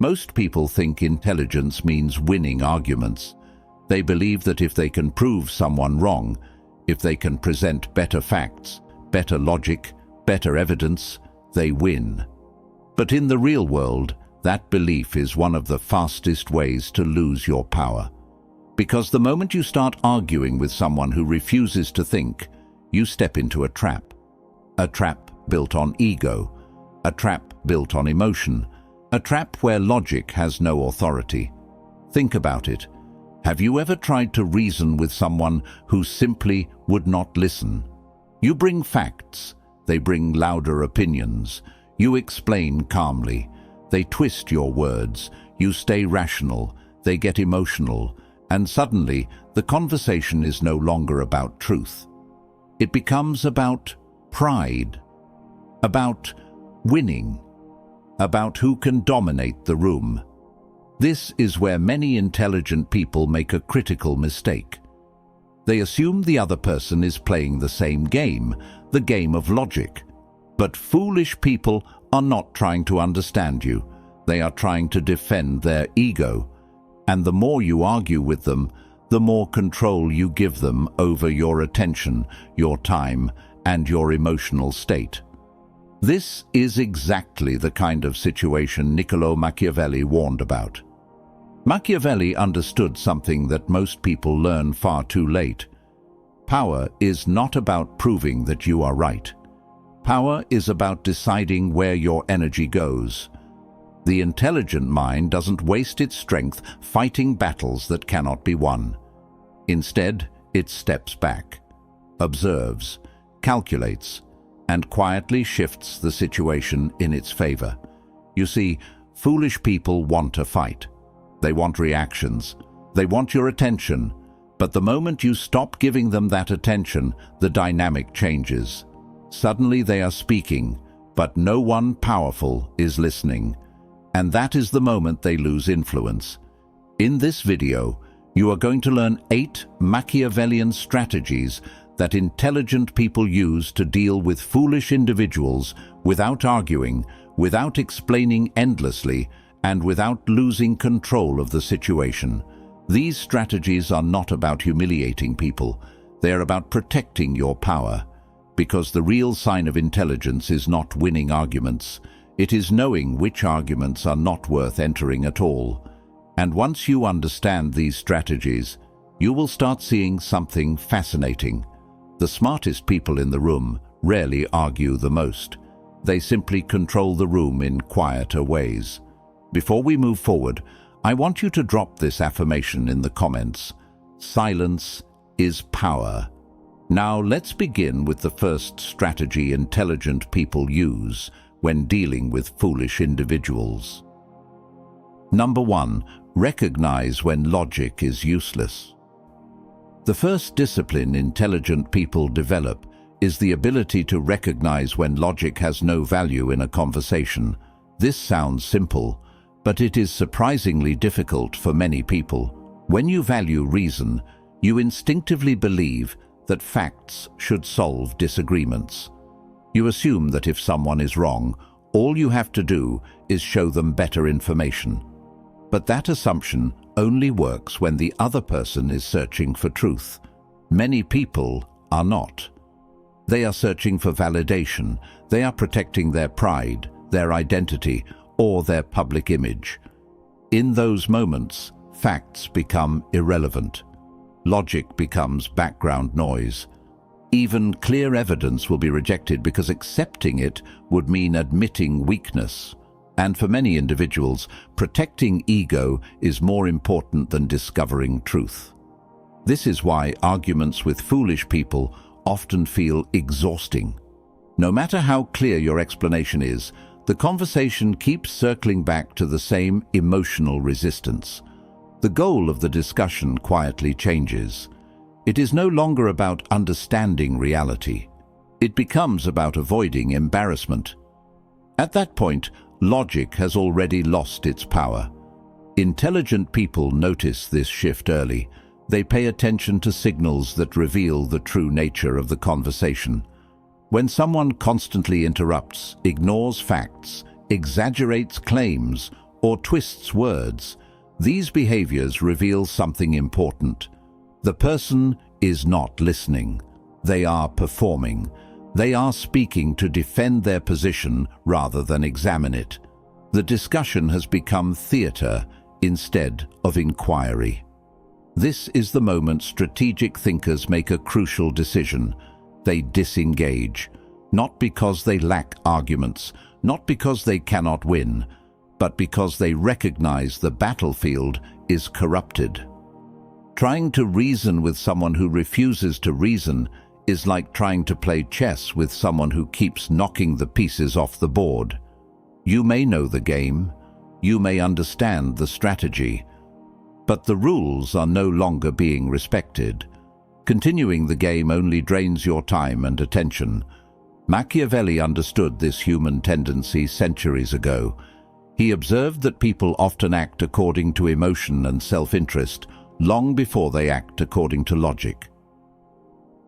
Most people think intelligence means winning arguments. They believe that if they can prove someone wrong, if they can present better facts, better logic, better evidence, they win. But in the real world, that belief is one of the fastest ways to lose your power. Because the moment you start arguing with someone who refuses to think, you step into a trap. A trap built on ego, a trap built on emotion, a trap where logic has no authority. Think about it. Have you ever tried to reason with someone who simply would not listen? You bring facts, they bring louder opinions. You explain calmly, they twist your words. You stay rational, they get emotional, and suddenly the conversation is no longer about truth. It becomes about pride, about winning, about who can dominate the room. This is where many intelligent people make a critical mistake. They assume the other person is playing the same game, the game of logic. But foolish people are not trying to understand you. They are trying to defend their ego. And the more you argue with them, the more control you give them over your attention, your time, and your emotional state. This is exactly the kind of situation Niccolo Machiavelli warned about. Machiavelli understood something that most people learn far too late. Power is not about proving that you are right. Power is about deciding where your energy goes. The intelligent mind doesn't waste its strength fighting battles that cannot be won. Instead, it steps back, observes, calculates, and quietly shifts the situation in its favor. You see, foolish people want a fight. They want reactions. They want your attention. But the moment you stop giving them that attention, the dynamic changes. Suddenly they are speaking, but no one powerful is listening. And that is the moment they lose influence. In this video, you are going to learn 8 Machiavellian strategies that intelligent people use to deal with foolish individuals without arguing, without explaining endlessly, and without losing control of the situation. These strategies are not about humiliating people. They are about protecting your power. Because the real sign of intelligence is not winning arguments. It is knowing which arguments are not worth entering at all. And once you understand these strategies, you will start seeing something fascinating. The smartest people in the room rarely argue the most. They simply control the room in quieter ways. Before we move forward, I want you to drop this affirmation in the comments. Silence is power. Now let's begin with the first strategy intelligent people use when dealing with foolish individuals. Number 1. Recognize when logic is useless. The first discipline intelligent people develop is the ability to recognize when logic has no value in a conversation. This sounds simple, but it is surprisingly difficult for many people. When you value reason, you instinctively believe that facts should solve disagreements. You assume that if someone is wrong, all you have to do is show them better information. But that assumption only works when the other person is searching for truth. Many people are not. They are searching for validation. They are protecting their pride, their identity, or their public image. In those moments, facts become irrelevant. Logic becomes background noise. Even clear evidence will be rejected because accepting it would mean admitting weakness. And for many individuals, protecting ego is more important than discovering truth. This is why arguments with foolish people often feel exhausting. No matter how clear your explanation is, the conversation keeps circling back to the same emotional resistance. The goal of the discussion quietly changes. It is no longer about understanding reality. It becomes about avoiding embarrassment. At that point, logic has already lost its power. Intelligent people notice this shift early. They pay attention to signals that reveal the true nature of the conversation. When someone constantly interrupts, ignores facts, exaggerates claims, or twists words, these behaviors reveal something important. The person is not listening. They are performing. They are speaking to defend their position rather than examine it. The discussion has become theater instead of inquiry. This is the moment strategic thinkers make a crucial decision. They disengage, not because they lack arguments, not because they cannot win, but because they recognize the battlefield is corrupted. Trying to reason with someone who refuses to reason is like trying to play chess with someone who keeps knocking the pieces off the board. You may know the game, you may understand the strategy, but the rules are no longer being respected. Continuing the game only drains your time and attention. Machiavelli understood this human tendency centuries ago. He observed that people often act according to emotion and self-interest long before they act according to logic.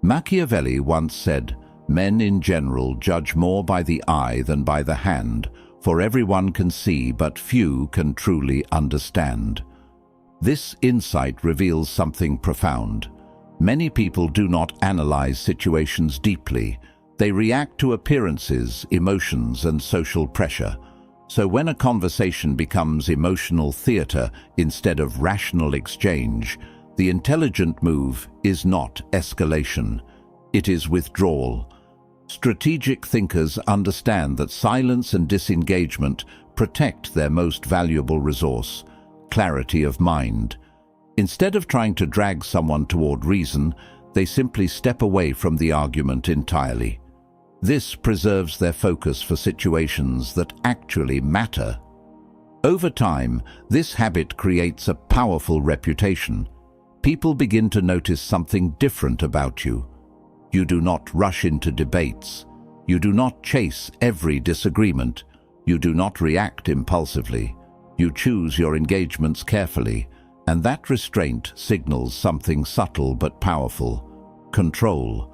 Machiavelli once said, "Men in general judge more by the eye than by the hand, for everyone can see, but few can truly understand." This insight reveals something profound. Many people do not analyze situations deeply. They react to appearances, emotions, and social pressure. So when a conversation becomes emotional theater instead of rational exchange, the intelligent move is not escalation. It is withdrawal. Strategic thinkers understand that silence and disengagement protect their most valuable resource, clarity of mind. Instead of trying to drag someone toward reason, they simply step away from the argument entirely. This preserves their focus for situations that actually matter. Over time, this habit creates a powerful reputation. People begin to notice something different about you. You do not rush into debates. You do not chase every disagreement. You do not react impulsively. You choose your engagements carefully, and that restraint signals something subtle but powerful: control.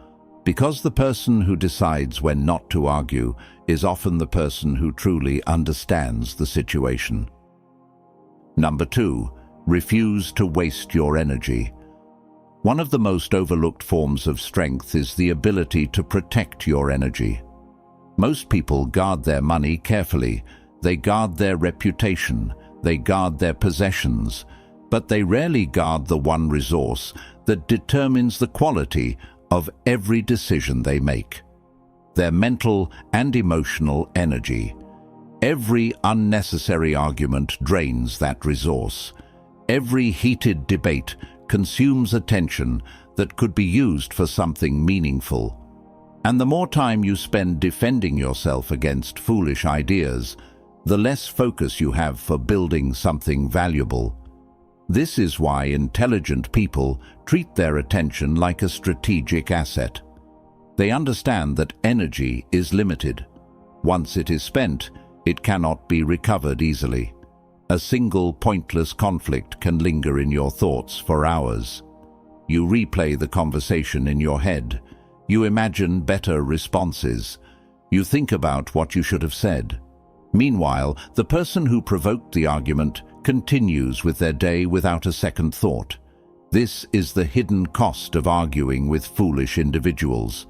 Because the person who decides when not to argue is often the person who truly understands the situation. Number 2, refuse to waste your energy. One of the most overlooked forms of strength is the ability to protect your energy. Most people guard their money carefully. They guard their reputation. They guard their possessions. But they rarely guard the one resource that determines the quality of every decision they make: their mental and emotional energy. Every unnecessary argument drains that resource. Every heated debate consumes attention that could be used for something meaningful. And the more time you spend defending yourself against foolish ideas, the less focus you have for building something valuable. This is why intelligent people treat their attention like a strategic asset. They understand that energy is limited. Once it is spent, it cannot be recovered easily. A single pointless conflict can linger in your thoughts for hours. You replay the conversation in your head. You imagine better responses. You think about what you should have said. Meanwhile, the person who provoked the argument continues with their day without a second thought. This is the hidden cost of arguing with foolish individuals.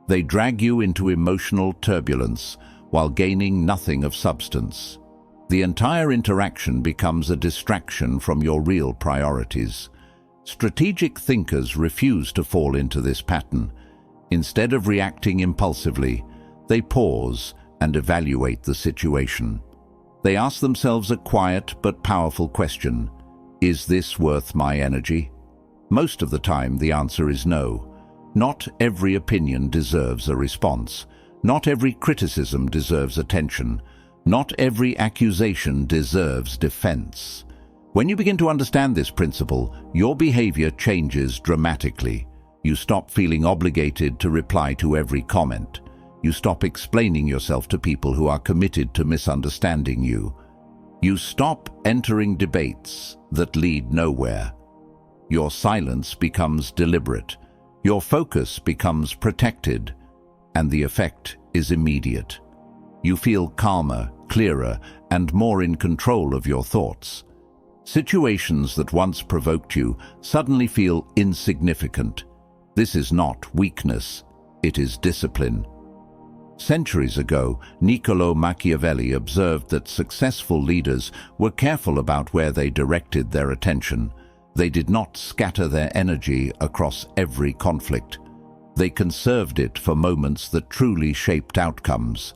They drag you into emotional turbulence while gaining nothing of substance. The entire interaction becomes a distraction from your real priorities. Strategic thinkers refuse to fall into this pattern. Instead of reacting impulsively, they pause and evaluate the situation. They ask themselves a quiet but powerful question: is this worth my energy? Most of the time, the answer is no. Not every opinion deserves a response. Not every criticism deserves attention. Not every accusation deserves defense. When you begin to understand this principle, your behavior changes dramatically. You stop feeling obligated to reply to every comment. You stop explaining yourself to people who are committed to misunderstanding you. You stop entering debates that lead nowhere. Your silence becomes deliberate. Your focus becomes protected, and the effect is immediate. You feel calmer, clearer, and more in control of your thoughts. Situations that once provoked you suddenly feel insignificant. This is not weakness, it is discipline. Centuries ago, Niccolò Machiavelli observed that successful leaders were careful about where they directed their attention. They did not scatter their energy across every conflict. They conserved it for moments that truly shaped outcomes.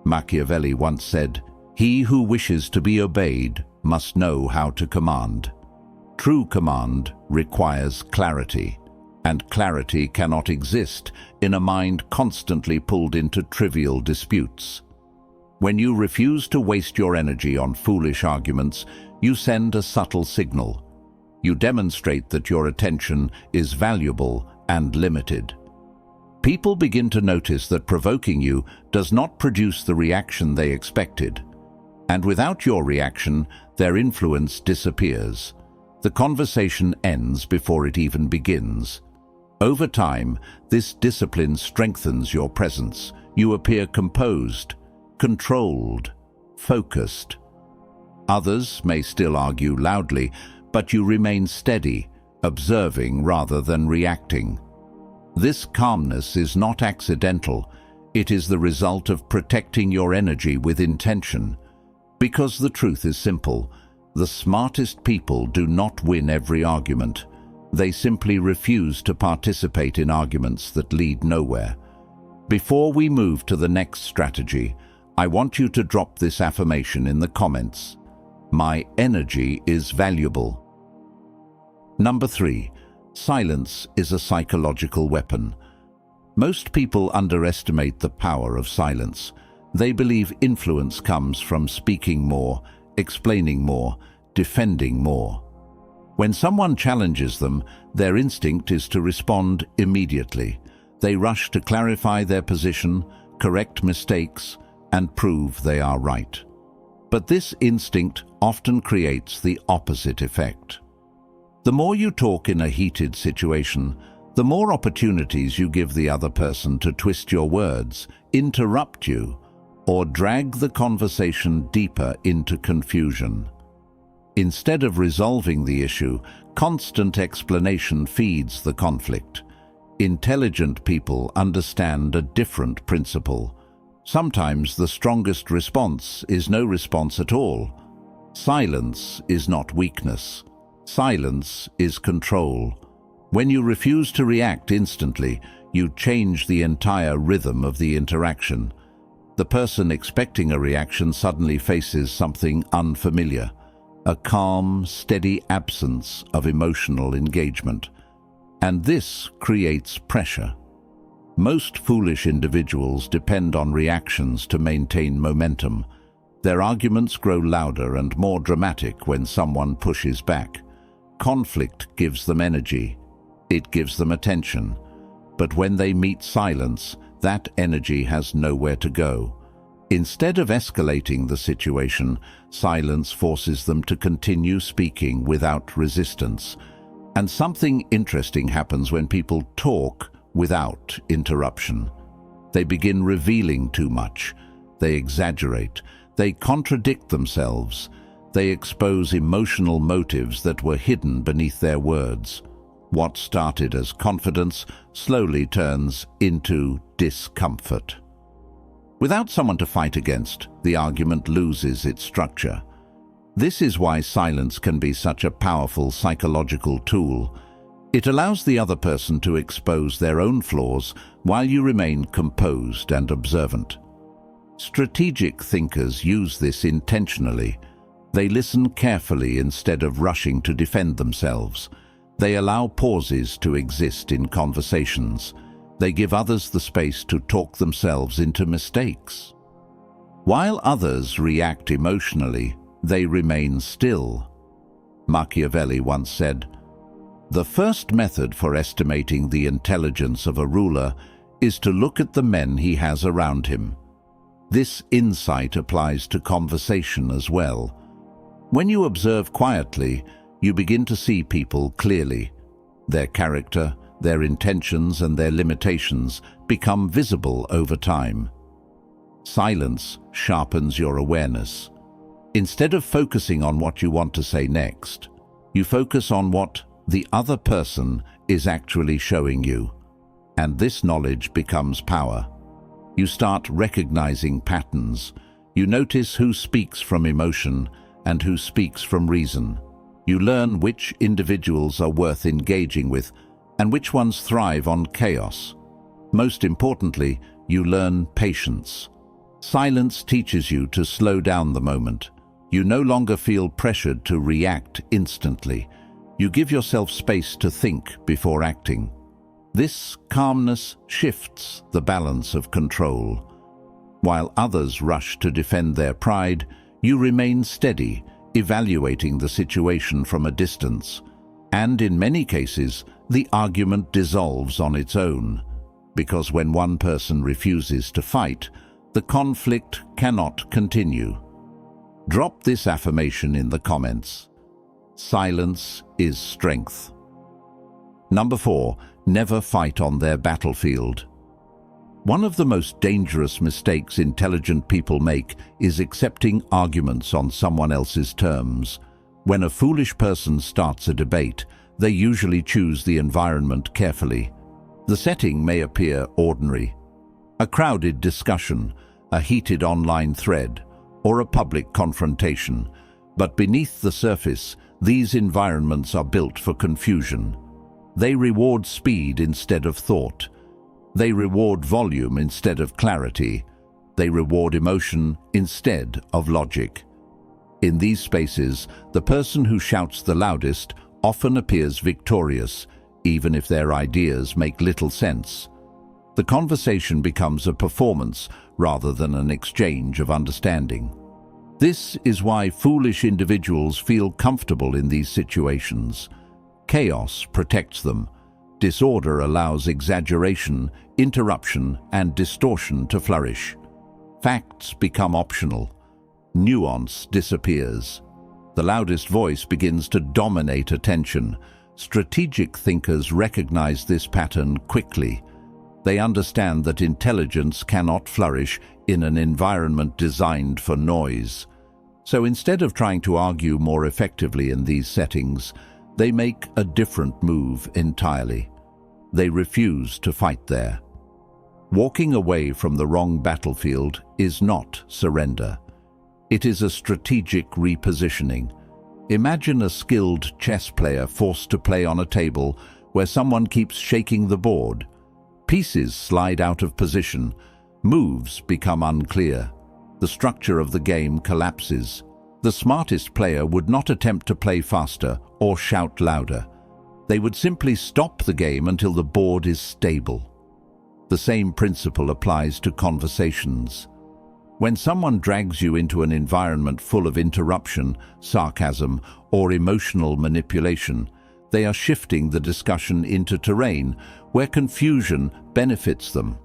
Machiavelli once said, "He who wishes to be obeyed must know how to command." True command requires clarity, and clarity cannot exist in a mind constantly pulled into trivial disputes. When you refuse to waste your energy on foolish arguments, you send a subtle signal. You demonstrate that your attention is valuable and limited. People begin to notice that provoking you does not produce the reaction they expected. And without your reaction, their influence disappears. The conversation ends before it even begins. Over time, this discipline strengthens your presence. You appear composed, controlled, focused. Others may still argue loudly, but you remain steady, observing rather than reacting. This calmness is not accidental. It is the result of protecting your energy with intention. Because the truth is simple, the smartest people do not win every argument. They simply refuse to participate in arguments that lead nowhere. Before we move to the next strategy, I want you to drop this affirmation in the comments. My energy is valuable. Number 3. Silence is a psychological weapon. Most people underestimate the power of silence. They believe influence comes from speaking more, explaining more, defending more. When someone challenges them, their instinct is to respond immediately. They rush to clarify their position, correct mistakes, and prove they are right. But this instinct often creates the opposite effect. The more you talk in a heated situation, the more opportunities you give the other person to twist your words, interrupt you, or drag the conversation deeper into confusion. Instead of resolving the issue, constant explanation feeds the conflict. Intelligent people understand a different principle. Sometimes the strongest response is no response at all. Silence is not weakness. Silence is control. When you refuse to react instantly, you change the entire rhythm of the interaction. The person expecting a reaction suddenly faces something unfamiliar, a calm, steady absence of emotional engagement. And this creates pressure. Most foolish individuals depend on reactions to maintain momentum. Their arguments grow louder and more dramatic when someone pushes back. Conflict gives them energy. It gives them attention. But when they meet silence, that energy has nowhere to go. Instead of escalating the situation, silence forces them to continue speaking without resistance. And something interesting happens when people talk without interruption. They begin revealing too much. They exaggerate. They contradict themselves. They expose emotional motives that were hidden beneath their words. What started as confidence slowly turns into discomfort. Without someone to fight against, the argument loses its structure. This is why silence can be such a powerful psychological tool. It allows the other person to expose their own flaws while you remain composed and observant. Strategic thinkers use this intentionally. They listen carefully instead of rushing to defend themselves. They allow pauses to exist in conversations. They give others the space to talk themselves into mistakes. While others react emotionally, they remain still. Machiavelli once said, "The first method for estimating the intelligence of a ruler is to look at the men he has around him." This insight applies to conversation as well. When you observe quietly, you begin to see people clearly. Their character, their intentions, and their limitations become visible over time. Silence sharpens your awareness. Instead of focusing on what you want to say next, you focus on what the other person is actually showing you. And this knowledge becomes power. You start recognizing patterns. You notice who speaks from emotion and who speaks from reason. You learn which individuals are worth engaging with and which ones thrive on chaos. Most importantly, you learn patience. Silence teaches you to slow down the moment. You no longer feel pressured to react instantly. You give yourself space to think before acting. This calmness shifts the balance of control. While others rush to defend their pride, you remain steady, evaluating the situation from a distance. And in many cases, the argument dissolves on its own. Because when one person refuses to fight, the conflict cannot continue. Drop this affirmation in the comments. Silence is strength. Number 4. Never fight on their battlefield. One of the most dangerous mistakes intelligent people make is accepting arguments on someone else's terms. When a foolish person starts a debate, they usually choose the environment carefully. The setting may appear ordinary. A crowded discussion, a heated online thread, or a public confrontation. But beneath the surface, these environments are built for confusion. They reward speed instead of thought. They reward volume instead of clarity. They reward emotion instead of logic. In these spaces, the person who shouts the loudest often appears victorious, even if their ideas make little sense. The conversation becomes a performance rather than an exchange of understanding. This is why foolish individuals feel comfortable in these situations. Chaos protects them. Disorder allows exaggeration, interruption, and distortion to flourish. Facts become optional. Nuance disappears. The loudest voice begins to dominate attention. Strategic thinkers recognize this pattern quickly. They understand that intelligence cannot flourish in an environment designed for noise. So instead of trying to argue more effectively in these settings, they make a different move entirely. They refuse to fight there. Walking away from the wrong battlefield is not surrender. It is a strategic repositioning. Imagine a skilled chess player forced to play on a table where someone keeps shaking the board. Pieces slide out of position. Moves become unclear. The structure of the game collapses. The smartest player would not attempt to play faster or shout louder. They would simply stop the game until the board is stable. The same principle applies to conversations. When someone drags you into an environment full of interruption, sarcasm, or emotional manipulation, they are shifting the discussion into terrain where confusion benefits them.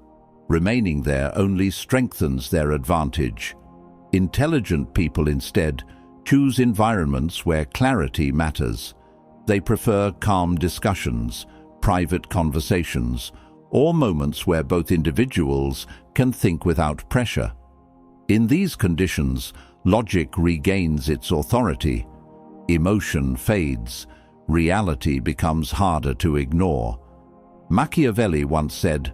Remaining there only strengthens their advantage. Intelligent people instead choose environments where clarity matters. They prefer calm discussions, private conversations, or moments where both individuals can think without pressure. In these conditions, logic regains its authority. Emotion fades. Reality becomes harder to ignore. Machiavelli once said,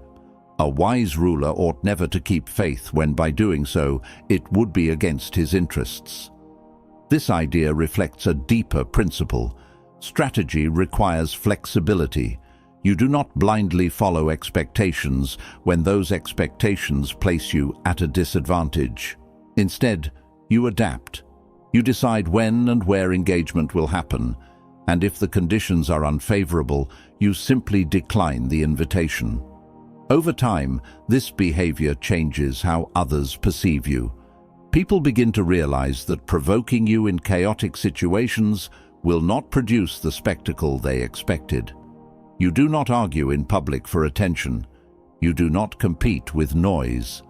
"A wise ruler ought never to keep faith when by doing so it would be against his interests." This idea reflects a deeper principle. Strategy requires flexibility. You do not blindly follow expectations when those expectations place you at a disadvantage. Instead, you adapt. You decide when and where engagement will happen, and if the conditions are unfavorable, you simply decline the invitation. Over time, this behavior changes how others perceive you. People begin to realize that provoking you in chaotic situations will not produce the spectacle they expected. You do not argue in public for attention. You do not compete with noise.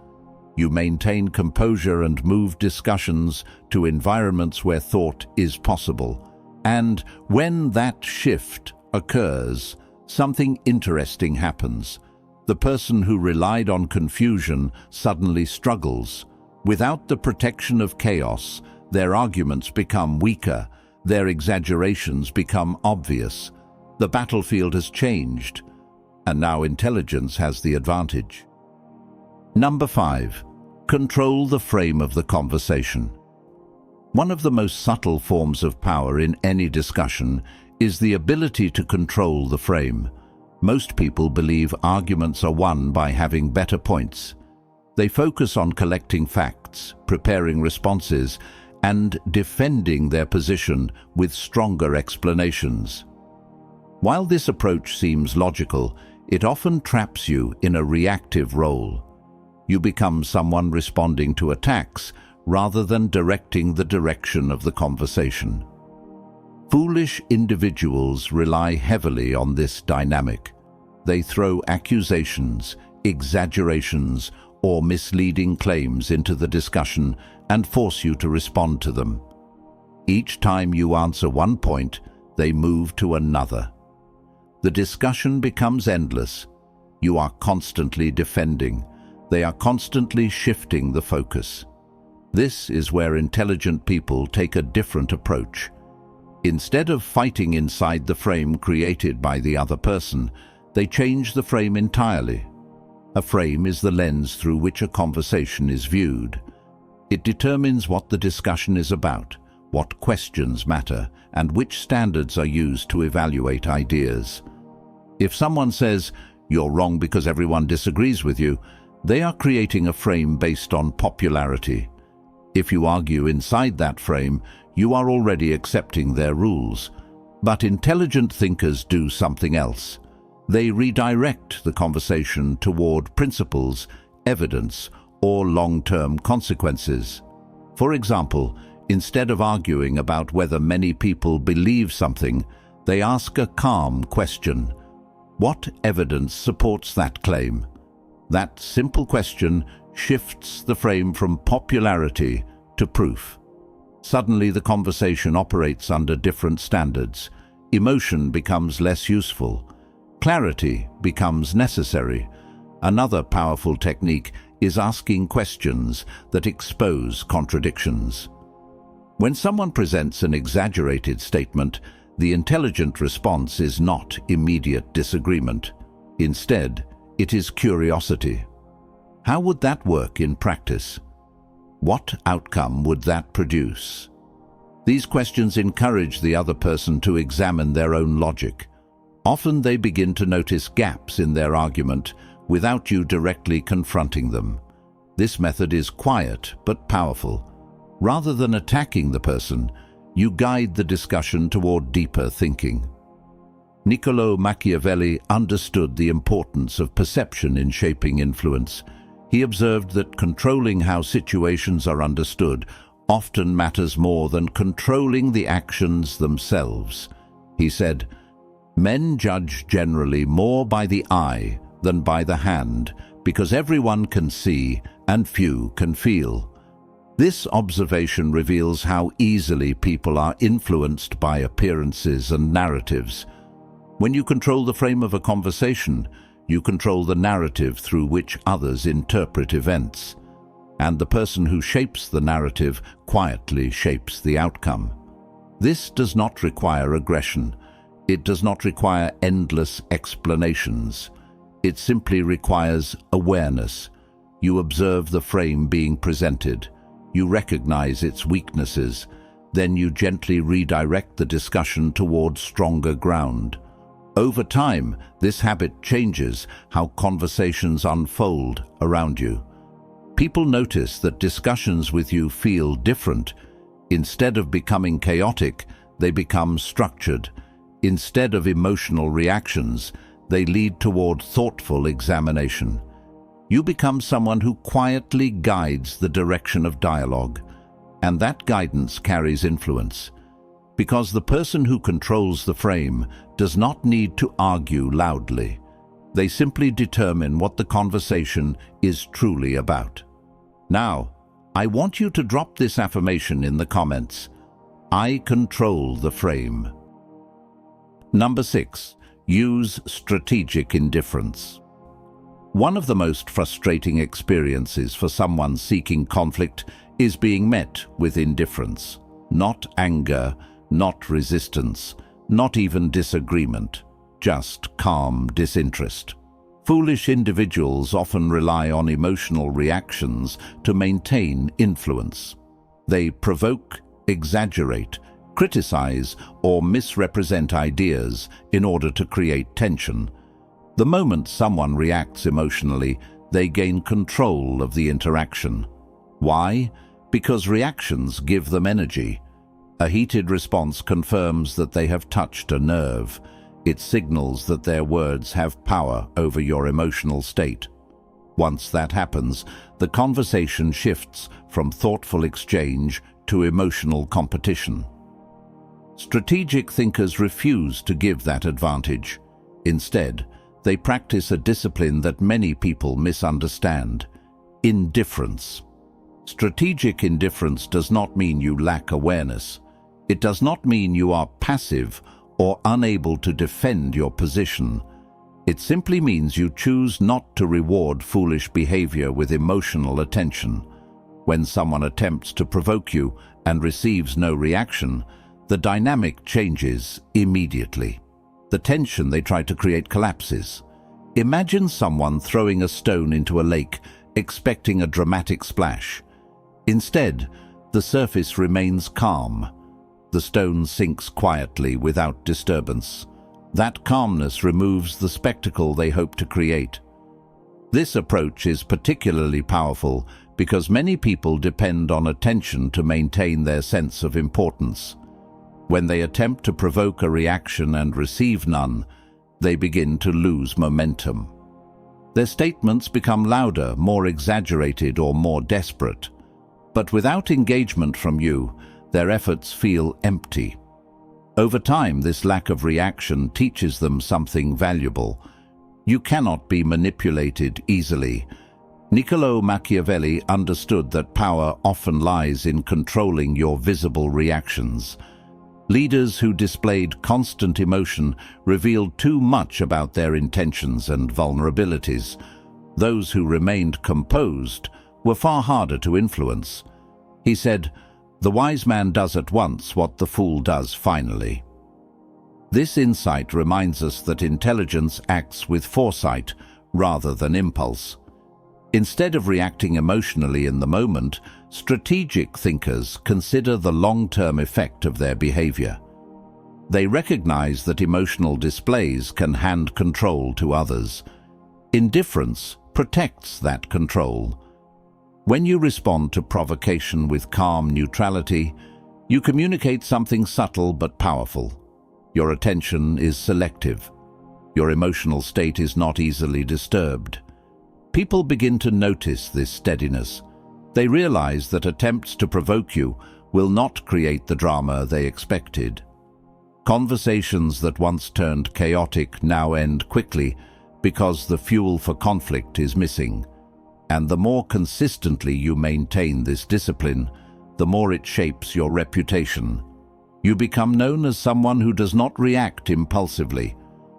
You maintain composure and move discussions to environments where thought is possible. And when that shift occurs, something interesting happens. The person who relied on confusion suddenly struggles. Without the protection of chaos, Their arguments become weaker. Their exaggerations become obvious. The battlefield has changed, and now intelligence has the advantage. Number 5. Control the frame of the conversation. One of the most subtle forms of power in any discussion is the ability to control the frame. Most people believe arguments are won by having better points. They focus on collecting facts, preparing responses, and defending their position with stronger explanations. While this approach seems logical, it often traps you in a reactive role. You become someone responding to attacks rather than directing the direction of the conversation. Foolish individuals rely heavily on this dynamic. They throw accusations, exaggerations, or misleading claims into the discussion and force you to respond to them. Each time you answer one point, they move to another. The discussion becomes endless. You are constantly defending. They are constantly shifting the focus. This is where intelligent people take a different approach. Instead of fighting inside the frame created by the other person, they change the frame entirely. A frame is the lens through which a conversation is viewed. It determines what the discussion is about, what questions matter, and which standards are used to evaluate ideas. If someone says, "You're wrong because everyone disagrees with you," they are creating a frame based on popularity. If you argue inside that frame, you are already accepting their rules. But intelligent thinkers do something else. They redirect the conversation toward principles, evidence, or long-term consequences. For example, instead of arguing about whether many people believe something, they ask a calm question. What evidence supports that claim? That simple question shifts the frame from popularity to proof. Suddenly the conversation operates under different standards. Emotion becomes less useful. Clarity becomes necessary. Another powerful technique is asking questions that expose contradictions. When someone presents an exaggerated statement, the intelligent response is not immediate disagreement. Instead, it is curiosity. How would that work in practice? What outcome would that produce? These questions encourage the other person to examine their own logic. Often they begin to notice gaps in their argument without you directly confronting them. This method is quiet but powerful. Rather than attacking the person, you guide the discussion toward deeper thinking. Niccolo Machiavelli understood the importance of perception in shaping influence. He observed that controlling how situations are understood often matters more than controlling the actions themselves. He said, "Men judge generally more by the eye than by the hand, because everyone can see and few can feel." This observation reveals how easily people are influenced by appearances and narratives. When you control the frame of a conversation, you control the narrative through which others interpret events. And the person who shapes the narrative quietly shapes the outcome. This does not require aggression. It does not require endless explanations. It simply requires awareness. You observe the frame being presented. You recognize its weaknesses. Then you gently redirect the discussion toward stronger ground. Over time, this habit changes how conversations unfold around you. People notice that discussions with you feel different. Instead of becoming chaotic, they become structured. Instead of emotional reactions, they lead toward thoughtful examination. You become someone who quietly guides the direction of dialogue, and that guidance carries influence. Because the person who controls the frame does not need to argue loudly. They simply determine what the conversation is truly about. Now, I want you to drop this affirmation in the comments. I control the frame. Number 6. Use strategic indifference. One of the most frustrating experiences for someone seeking conflict is being met with indifference, not anger, not resistance, not even disagreement, just calm disinterest. Foolish individuals often rely on emotional reactions to maintain influence. They provoke, exaggerate, criticize, or misrepresent ideas in order to create tension. The moment someone reacts emotionally, they gain control of the interaction. Why? Because reactions give them energy. A heated response confirms that they have touched a nerve. It signals that their words have power over your emotional state. Once that happens, the conversation shifts from thoughtful exchange to emotional competition. Strategic thinkers refuse to give that advantage. Instead, they practice a discipline that many people misunderstand: indifference. Strategic indifference does not mean you lack awareness. It does not mean you are passive or unable to defend your position. It simply means you choose not to reward foolish behavior with emotional attention. When someone attempts to provoke you and receives no reaction, the dynamic changes immediately. The tension they try to create collapses. Imagine someone throwing a stone into a lake, expecting a dramatic splash. Instead, the surface remains calm. The stone sinks quietly without disturbance. That calmness removes the spectacle they hope to create. This approach is particularly powerful because many people depend on attention to maintain their sense of importance. When they attempt to provoke a reaction and receive none, they begin to lose momentum. Their statements become louder, more exaggerated, or more desperate. But without engagement from you, their efforts feel empty. Over time, this lack of reaction teaches them something valuable. You cannot be manipulated easily. Niccolo Machiavelli understood that power often lies in controlling your visible reactions. Leaders who displayed constant emotion revealed too much about their intentions and vulnerabilities. Those who remained composed were far harder to influence. He said, "The wise man does at once what the fool does finally." This insight reminds us that intelligence acts with foresight rather than impulse. Instead of reacting emotionally in the moment, strategic thinkers consider the long-term effect of their behavior. They recognize that emotional displays can hand control to others. Indifference protects that control. When you respond to provocation with calm neutrality, you communicate something subtle but powerful. Your attention is selective. Your emotional state is not easily disturbed. People begin to notice this steadiness. They realize that attempts to provoke you will not create the drama they expected. Conversations that once turned chaotic now end quickly because the fuel for conflict is missing. And the more consistently you maintain this discipline, the more it shapes your reputation. You become known as someone who does not react impulsively,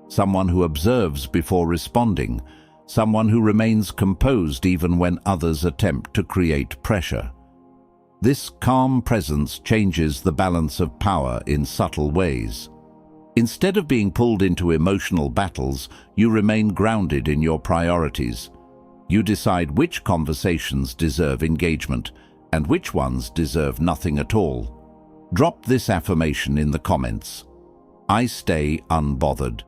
someone who observes before responding, someone who remains composed even when others attempt to create pressure. This calm presence changes the balance of power in subtle ways. Instead of being pulled into emotional battles, you remain grounded in your priorities. You decide which conversations deserve engagement and which ones deserve nothing at all. Drop this affirmation in the comments. I stay unbothered.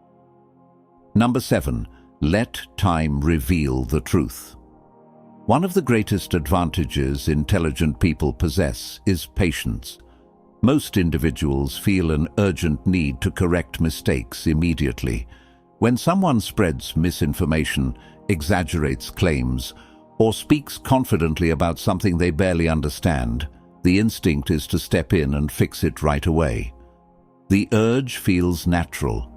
Number 7. Let time reveal the truth. One of the greatest advantages intelligent people possess is patience. Most individuals feel an urgent need to correct mistakes immediately. When someone spreads misinformation, exaggerates claims, or speaks confidently about something they barely understand, the instinct is to step in and fix it right away. The urge feels natural.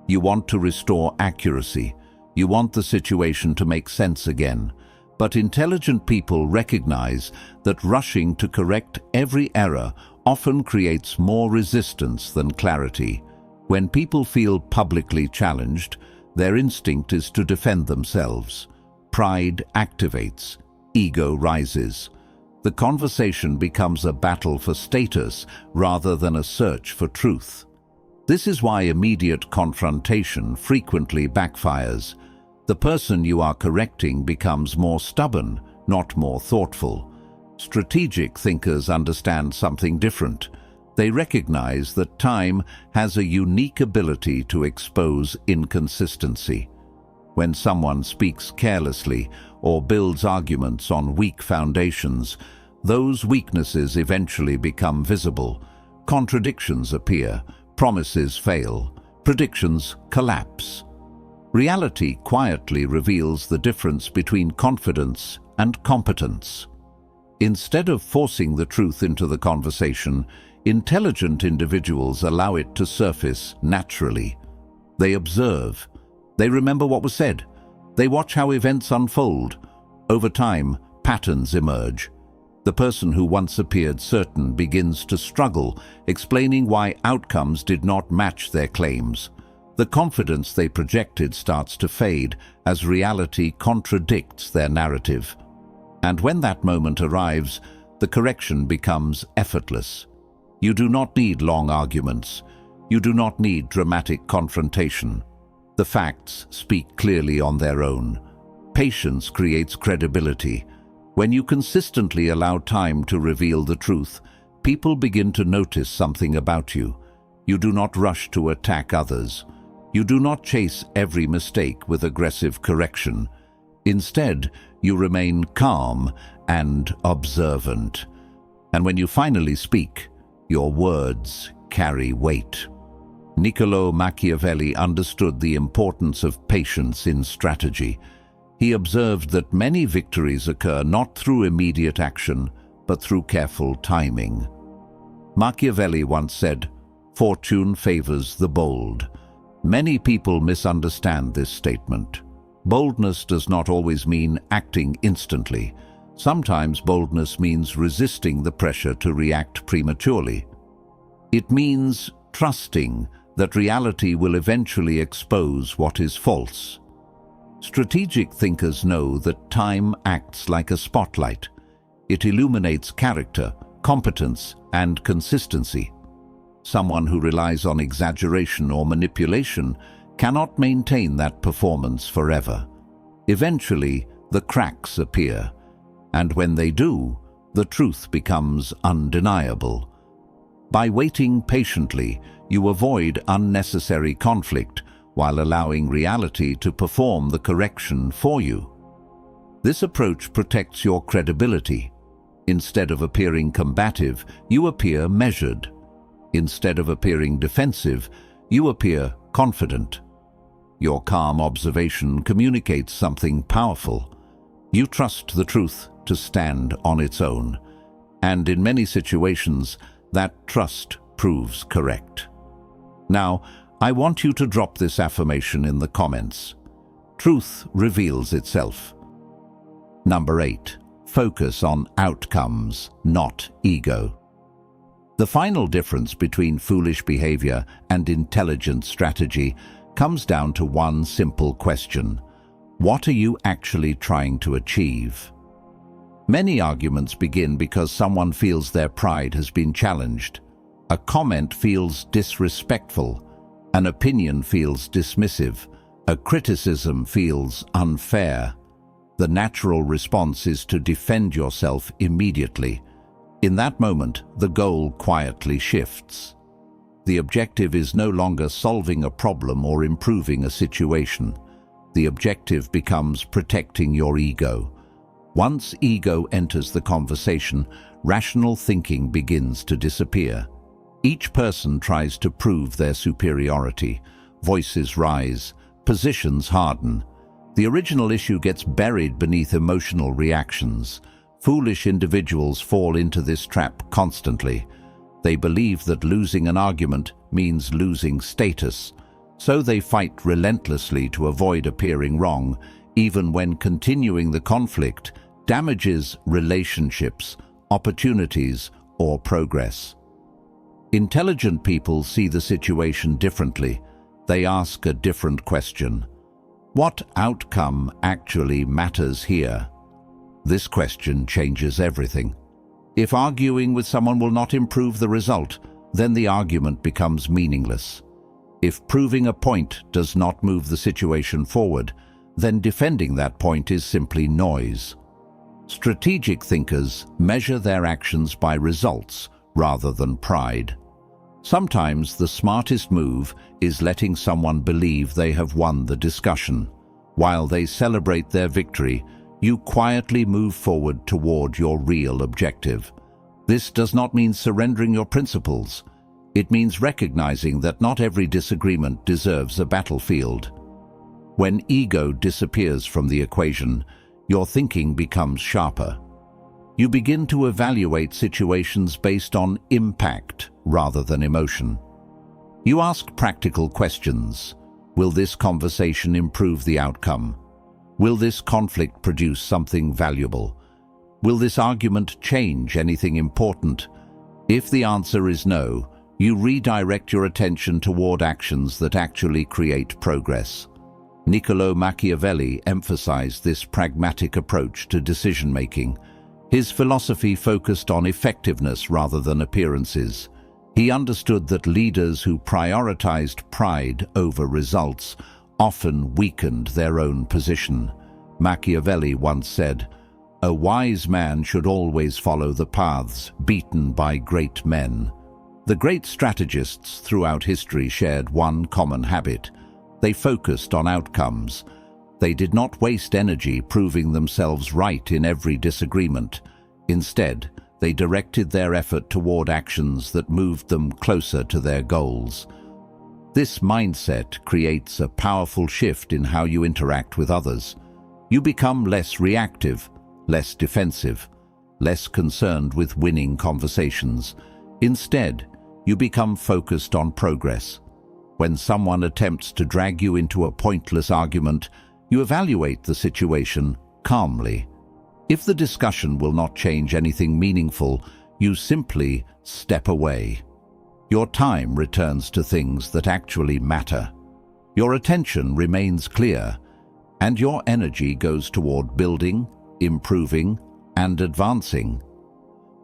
You want to restore accuracy. You want the situation to make sense again. But intelligent people recognize that rushing to correct every error often creates more resistance than clarity. When people feel publicly challenged, their instinct is to defend themselves. Pride activates, ego rises. The conversation becomes a battle for status rather than a search for truth. This is why immediate confrontation frequently backfires. The person you are correcting becomes more stubborn, not more thoughtful. Strategic thinkers understand something different. They recognize that time has a unique ability to expose inconsistency. When someone speaks carelessly or builds arguments on weak foundations, those weaknesses eventually become visible. Contradictions appear, promises fail, predictions collapse. Reality quietly reveals the difference between confidence and competence. Instead of forcing the truth into the conversation, intelligent individuals allow it to surface naturally. They observe. They remember what was said. They watch how events unfold. Over time, patterns emerge. The person who once appeared certain begins to struggle, explaining why outcomes did not match their claims. The confidence they projected starts to fade as reality contradicts their narrative. And when that moment arrives, the correction becomes effortless. You do not need long arguments. You do not need dramatic confrontation. The facts speak clearly on their own. Patience creates credibility. When you consistently allow time to reveal the truth, people begin to notice something about you. You do not rush to attack others. You do not chase every mistake with aggressive correction. Instead, you remain calm and observant. And when you finally speak, your words carry weight. Niccolo Machiavelli understood the importance of patience in strategy. He observed that many victories occur not through immediate action, but through careful timing. Machiavelli once said, "Fortune favors the bold." Many people misunderstand this statement. Boldness does not always mean acting instantly. Sometimes boldness means resisting the pressure to react prematurely. It means trusting that reality will eventually expose what is false. Strategic thinkers know that time acts like a spotlight. It illuminates character, competence, and consistency. Someone who relies on exaggeration or manipulation cannot maintain that performance forever. Eventually, the cracks appear, and when they do, the truth becomes undeniable. By waiting patiently, you avoid unnecessary conflict while allowing reality to perform the correction for you. This approach protects your credibility. Instead of appearing combative, you appear measured. Instead of appearing defensive, you appear confident. Your calm observation communicates something powerful. You trust the truth to stand on its own, and in many situations, that trust proves correct. Now, I want you to drop this affirmation in the comments. Truth reveals itself. Number 8. Focus on outcomes, not ego. The final difference between foolish behavior and intelligent strategy comes down to one simple question. What are you actually trying to achieve? Many arguments begin because someone feels their pride has been challenged. A comment feels disrespectful. An opinion feels dismissive. A criticism feels unfair. The natural response is to defend yourself immediately. In that moment, the goal quietly shifts. The objective is no longer solving a problem or improving a situation. The objective becomes protecting your ego. Once ego enters the conversation, rational thinking begins to disappear. Each person tries to prove their superiority. Voices rise, positions harden. The original issue gets buried beneath emotional reactions. Foolish individuals fall into this trap constantly. They believe that losing an argument means losing status, so they fight relentlessly to avoid appearing wrong, even when continuing the conflict damages relationships, opportunities, or progress. Intelligent people see the situation differently. They ask a different question. What outcome actually matters here? This question changes everything. If arguing with someone will not improve the result, then the argument becomes meaningless. If proving a point does not move the situation forward, then defending that point is simply noise. Strategic thinkers measure their actions by results rather than pride. Sometimes the smartest move is letting someone believe they have won the discussion. While they celebrate their victory, you quietly move forward toward your real objective. This does not mean surrendering your principles. It means recognizing that not every disagreement deserves a battlefield. When ego disappears from the equation, your thinking becomes sharper. You begin to evaluate situations based on impact rather than emotion. You ask practical questions. Will this conversation improve the outcome? Will this conflict produce something valuable? Will this argument change anything important? If the answer is no, you redirect your attention toward actions that actually create progress. Niccolo Machiavelli emphasized this pragmatic approach to decision-making. His philosophy focused on effectiveness rather than appearances. He understood that leaders who prioritized pride over results often weakened their own position. Machiavelli once said, "A wise man should always follow the paths beaten by great men." The great strategists throughout history shared one common habit. They focused on outcomes. They did not waste energy proving themselves right in every disagreement. Instead, they directed their effort toward actions that moved them closer to their goals. This mindset creates a powerful shift in how you interact with others. You become less reactive, less defensive, less concerned with winning conversations. Instead, you become focused on progress. When someone attempts to drag you into a pointless argument, you evaluate the situation calmly. If the discussion will not change anything meaningful, you simply step away. Your time returns to things that actually matter. Your attention remains clear, and your energy goes toward building, improving, and advancing.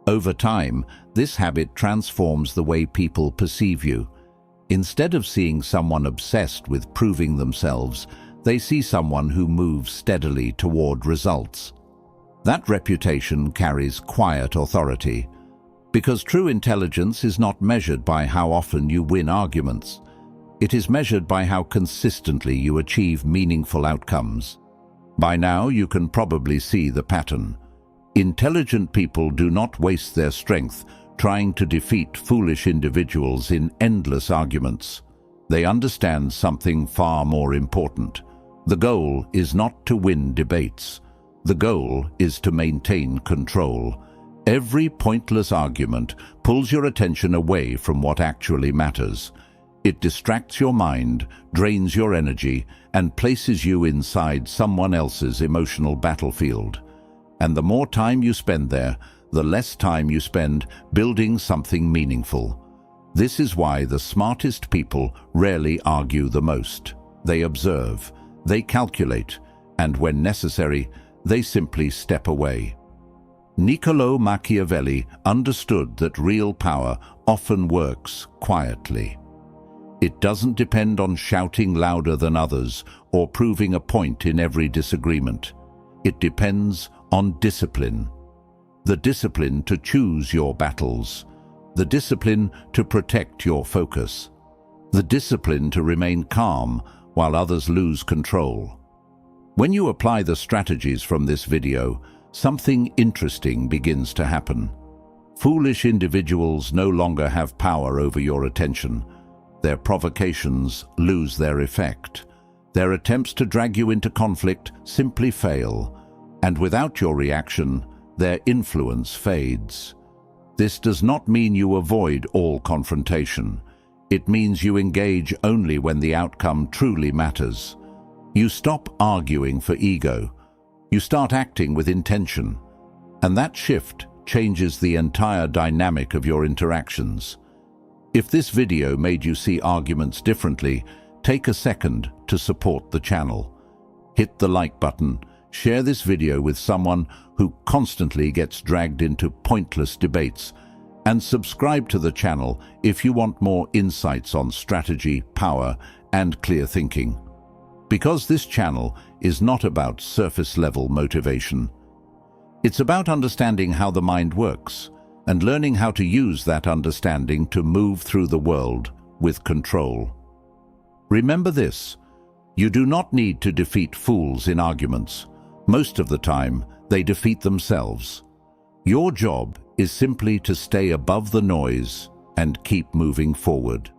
Over time, this habit transforms the way people perceive you. Instead of seeing someone obsessed with proving themselves, they see someone who moves steadily toward results. That reputation carries quiet authority, because true intelligence is not measured by how often you win arguments. It is measured by how consistently you achieve meaningful outcomes. By now, you can probably see the pattern. Intelligent people do not waste their strength trying to defeat foolish individuals in endless arguments. They understand something far more important. The goal is not to win debates. The goal is to maintain control. Every pointless argument pulls your attention away from what actually matters. It distracts your mind, drains your energy, and places you inside someone else's emotional battlefield. And the more time you spend there, the less time you spend building something meaningful. This is why the smartest people rarely argue the most. They observe, they calculate, and when necessary, they simply step away. Niccolo Machiavelli understood that real power often works quietly. It doesn't depend on shouting louder than others or proving a point in every disagreement. It depends on discipline. The discipline to choose your battles. The discipline to protect your focus. The discipline to remain calm while others lose control. When you apply the strategies from this video, something interesting begins to happen. Foolish individuals no longer have power over your attention. Their provocations lose their effect. Their attempts to drag you into conflict simply fail, and without your reaction, their influence fades. This does not mean you avoid all confrontation. It means you engage only when the outcome truly matters. You stop arguing for ego. You start acting with intention. And that shift changes the entire dynamic of your interactions. If this video made you see arguments differently, take a second to support the channel. Hit the like button, Share this video with someone who constantly gets dragged into pointless debates, and subscribe to the channel if you want more insights on strategy, power, and clear thinking. Because this channel is not about surface-level motivation. It's about understanding how the mind works and learning how to use that understanding to move through the world with control. Remember this: you do not need to defeat fools in arguments. Most of the time, they defeat themselves. Your job is simply to stay above the noise and keep moving forward.